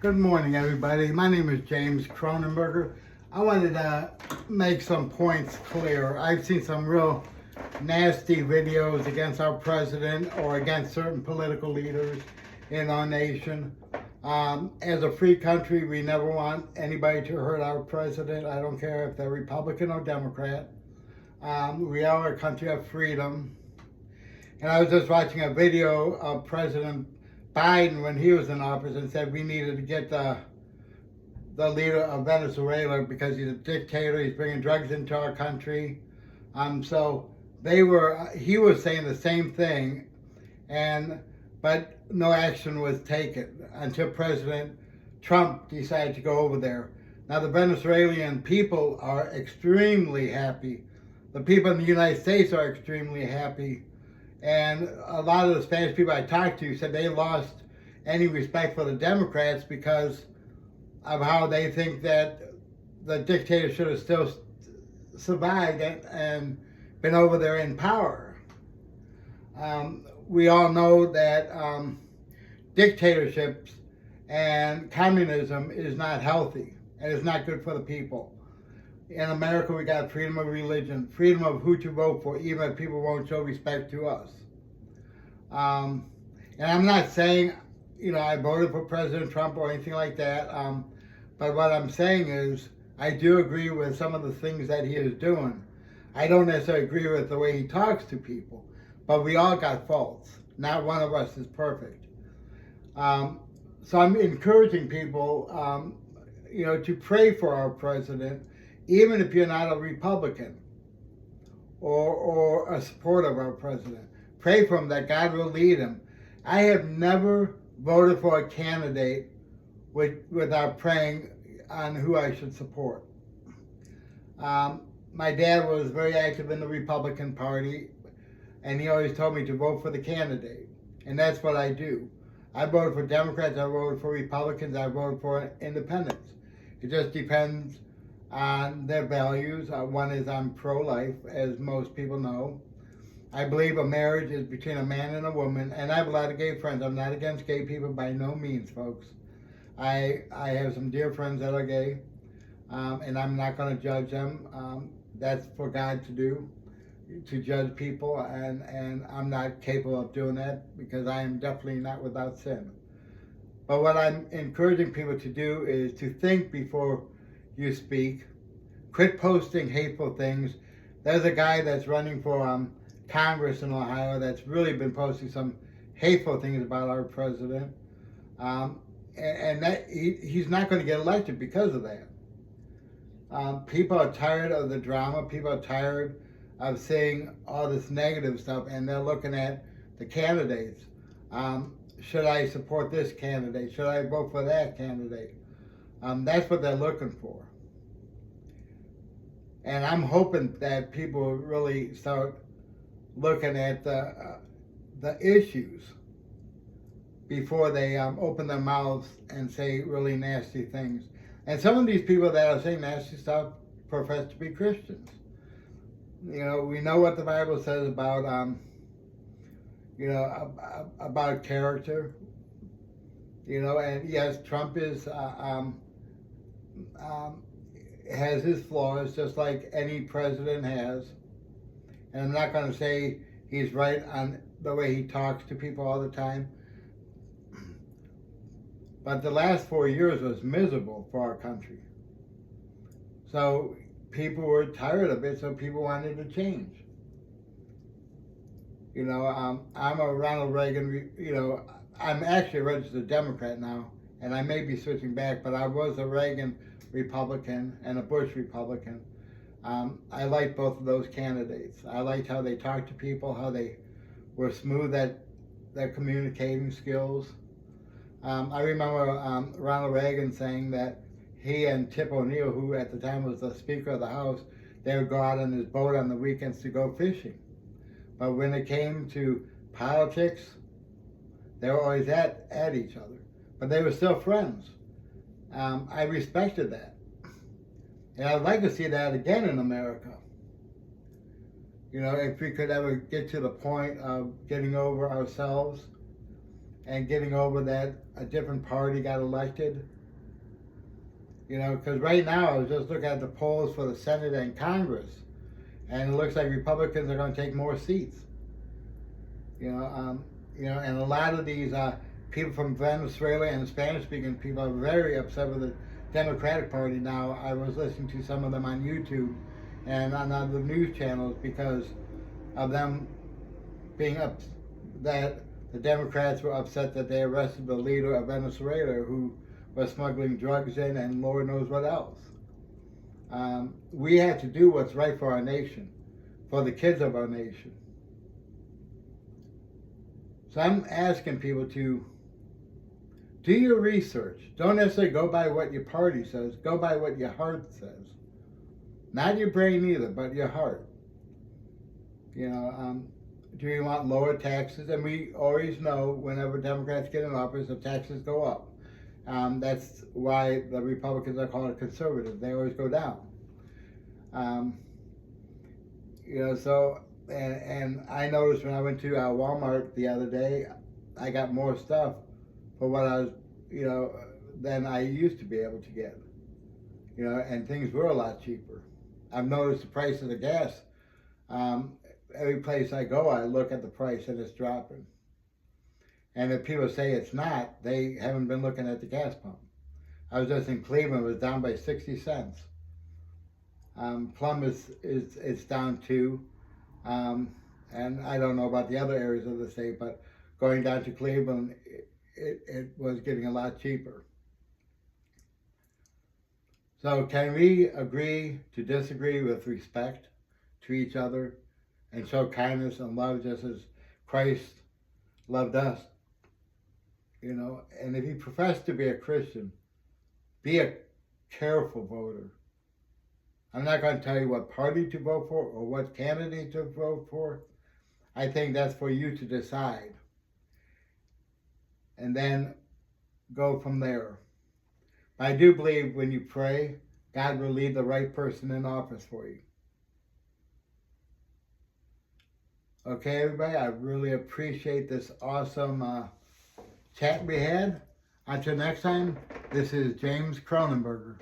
Good morning, everybody. My name is James Cronenberger. I wanted to make some points clear. I've seen some real nasty videos against our president or against certain political leaders in our nation. As a free country, we never want anybody to hurt our president. I don't care if they're Republican or Democrat. We are a country of freedom. And I was just watching a video of President Biden when he was in office and said we needed to get the leader of Venezuela because he's a dictator. He's bringing drugs into our country. So he was saying the same thing, but no action was taken until President Trump decided to go over there. Now the Venezuelan people are extremely happy. The people in the United States are extremely happy. And a lot of the Spanish people I talked to said they lost any respect for the Democrats because of how they think that the dictator should have still survived and been over there in power. We all know that dictatorships and communism is not healthy and it's not good for the people. In America, we got freedom of religion, freedom of who to vote for, even if people won't show respect to us. And I'm not saying, I voted for President Trump or anything like that. But what I'm saying is, I do agree with some of the things that he is doing. I don't necessarily agree with the way he talks to people, but we all got faults. Not one of us is perfect. So I'm encouraging people, to pray for our president, even if you're not a Republican or a supporter of our president. Pray for him that God will lead him. I have never voted for a candidate without praying on who I should support. My dad was very active in the Republican Party, and he always told me to vote for the candidate. And that's what I do. I voted for Democrats, I voted for Republicans, I voted for independents. It just depends on their values. One is I'm pro-life, as most people know. I believe a marriage is between a man and a woman, and I have a lot of gay friends. I'm not against gay people by no means, folks. I have some dear friends that are gay, and I'm not going to judge them. That's for God to do, to judge people, and I'm not capable of doing that because I am definitely not without sin. But what I'm encouraging people to do is to think before you speak. Quit posting hateful things. There's a guy that's running for Congress in Ohio that's really been posting some hateful things about our president. And that he's not going to get elected because of that. People are tired of the drama. People are tired of seeing all this negative stuff, and they're looking at the candidates. Should I support this candidate? Should I vote for that candidate? That's what they're looking for. And I'm hoping that people really start looking at the issues before they open their mouths and say really nasty things. And some of these people that are saying nasty stuff profess to be Christians. We know what the Bible says about about character. And yes, Trump has his flaws just like any president has. And I'm not going to say he's right on the way he talks to people all the time. But the last 4 years was miserable for our country. So people were tired of it, so people wanted to change. I'm a Ronald Reagan, I'm actually a registered Democrat now, and I may be switching back, but I was a Reagan Republican and a Bush Republican. I liked both of those candidates. I liked how they talked to people, how they were smooth at their communicating skills. I remember Ronald Reagan saying that he and Tip O'Neill, who at the time was the Speaker of the House, they would go out on his boat on the weekends to go fishing. But when it came to politics, they were always at each other. But they were still friends. I respected that. And I'd like to see that again in America. If we could ever get to the point of getting over ourselves and getting over that a different party got elected. You know, because right now I was just looking at the polls for the Senate and Congress, and it looks like Republicans are going to take more seats. And a lot of these people from Venezuela and Spanish-speaking people are very upset with the Democratic Party now. I was listening to some of them on YouTube and on other news channels because of them being up that the Democrats were upset that they arrested the leader of Venezuela who was smuggling drugs in and Lord knows what else. We have to do what's right for our nation, for the kids of our nation. So I'm asking people to do your research. Don't necessarily go by what your party says. Go by what your heart says. Not your brain either, but your heart. Do you want lower taxes? And we always know whenever Democrats get in office, the taxes go up. That's why the Republicans are called conservative. They always go down. And I noticed when I went to Walmart the other day, I got more stuff for what I was, than I used to be able to get. And things were a lot cheaper. I've noticed the price of the gas. Every place I go, I look at the price and it's dropping. And if people say it's not, they haven't been looking at the gas pump. I was just in Cleveland, it was down by 60 cents. Plum is down too. And I don't know about the other areas of the state, but going down to Cleveland, it was getting a lot cheaper. So can we agree to disagree with respect to each other and show kindness and love just as Christ loved us? And if you profess to be a Christian, be a careful voter. I'm not going to tell you what party to vote for or what candidate to vote for. I think that's for you to decide. And then go from there. But I do believe when you pray, God will lead the right person in office for you. Okay, everybody, I really appreciate this awesome chat we had. Until next time, this is James Cronenberger.